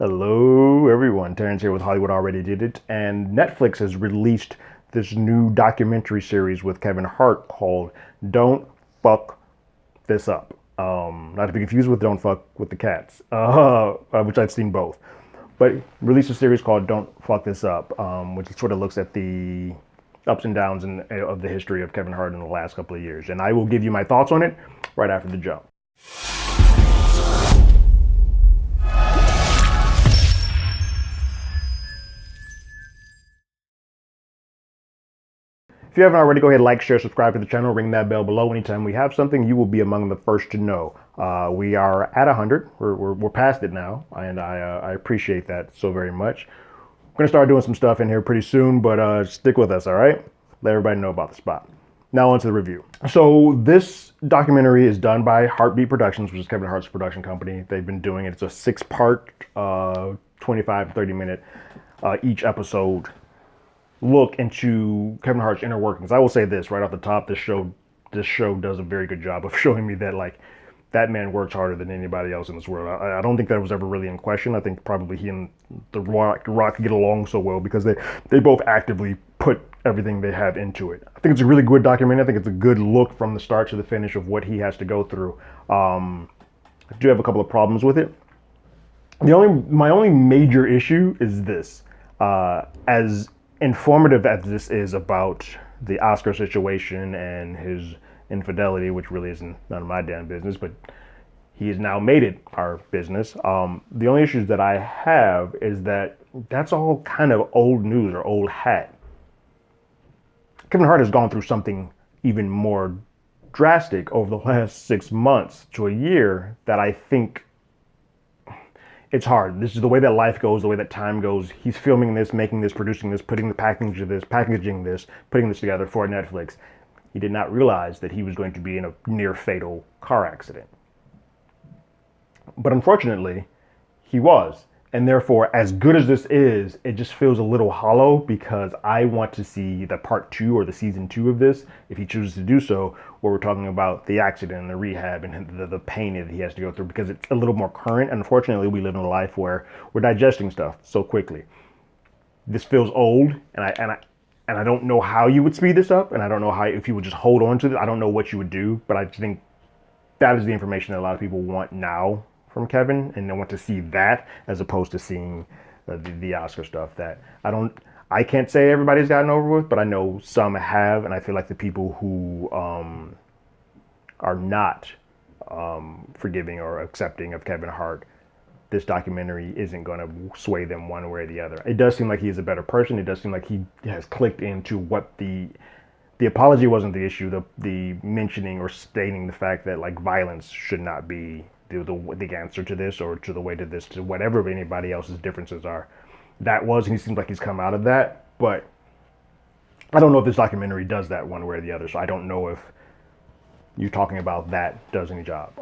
Hello, everyone. Terrence here with Hollywood Already Did It. And Netflix has released this new documentary series with Kevin Hart called Don't Fuck This Up. Not to be confused with Don't Fuck with the Cats, which I've seen both. But released a series called Don't Fuck This Up, which sort of looks at the ups and downs of the history of Kevin Hart in the last couple of years. And I will give you my thoughts on it right after the jump. If you haven't already, go ahead, like, share, subscribe to the channel, ring that bell below. Anytime we have something, you will be among the first to know. We are at 100. We're past it now, and I appreciate that so very much. We're going to start doing some stuff in here pretty soon, but stick with us, all right? Let everybody know about the spot. Now on to the review. So this documentary is done by Heartbeat Productions, which is Kevin Hart's production company. They've been doing it. It's a 6-part, 25, 30-minute each episode look into Kevin Hart's inner workings. I will say this right off the top: this show does a very good job of showing me that that man works harder than anybody else in this world. I don't think that was ever really in question. I think probably he and The Rock get along so well because they both actively put everything they have into it. I think it's a really good documentary. I think it's a good look from the start to the finish of what he has to go through. I do have a couple of problems with it. My only major issue is this: as informative as this is about the Oscar situation and his infidelity, which really isn't none of my damn business, but he has now made it our business. The only issues that I have is that that's all kind of old news or old hat. Kevin Hart has gone through something even more drastic over the last 6 months to a year that I think it's hard. This is the way that life goes, the way that time goes. He's filming this, making this, producing this, putting the packaging this, putting this together for Netflix. He did not realize that he was going to be in a near fatal car accident. But unfortunately, he was. And therefore, as good as this is, it just feels a little hollow because I want to see the part 2 or the season 2 of this, if he chooses to do so, where we're talking about the accident and the rehab and the pain that he has to go through, because it's a little more current. And unfortunately, we live in a life where we're digesting stuff so quickly. This feels old, and I don't know how you would speed this up, and I don't know how, if you would just hold on to it. I don't know what you would do, but I think that is the information that a lot of people want now from Kevin, and they want to see that as opposed to seeing the Oscar stuff that I can't say everybody's gotten over with, but I know some have, and I feel like the people who are not forgiving or accepting of Kevin Hart, this documentary isn't going to sway them one way or the other. It does seem like he is a better person. It does seem like he has clicked into what the apology wasn't the issue. The mentioning or stating the fact that violence should not be the answer to this, or to the way to this, to whatever anybody else's differences are. That was, and he seems like he's come out of that, but I don't know if this documentary does that one way or the other, so I don't know if you talking about that does any job.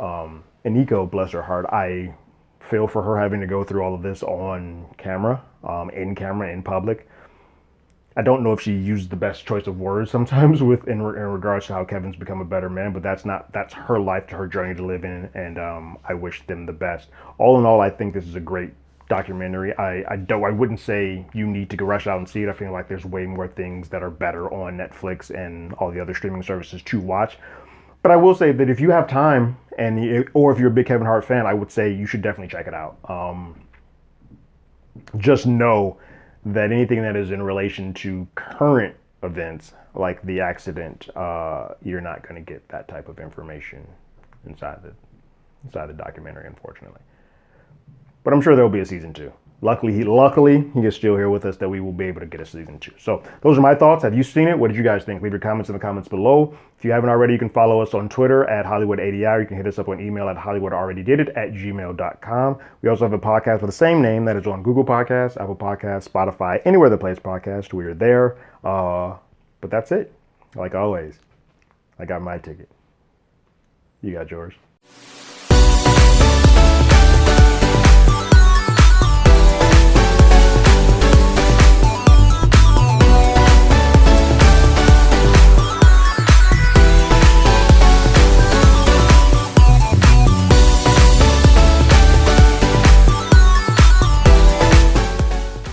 And Nico, bless her heart, I feel for her having to go through all of this on camera, in public. I don't know if she used the best choice of words sometimes in regards to how Kevin's become a better man, but that's her life, to her journey to live in, and I wish them the best. All in all, I think this is a great documentary. I wouldn't say you need to go rush out and see it. I feel like there's way more things that are better on Netflix and all the other streaming services to watch. But I will say that if you have time, or if you're a big Kevin Hart fan, I would say you should definitely check it out. Just know that anything that is in relation to current events, like the accident, you're not going to get that type of information inside the documentary, unfortunately. But I'm sure there will be a season 2. Luckily he is still here with us, that we will be able to get a season 2. So those are my thoughts. Have you seen it? What did you guys think? Leave your comments in the comments below. If you haven't already, you can follow us on Twitter at HollywoodADI. You can hit us up on email at HollywoodAlreadyDidIt@gmail.com. We also have a podcast with the same name that is on Google Podcasts, Apple Podcasts, Spotify, anywhere that plays podcasts. We are there. But that's it. Like always, I got my ticket. You got yours.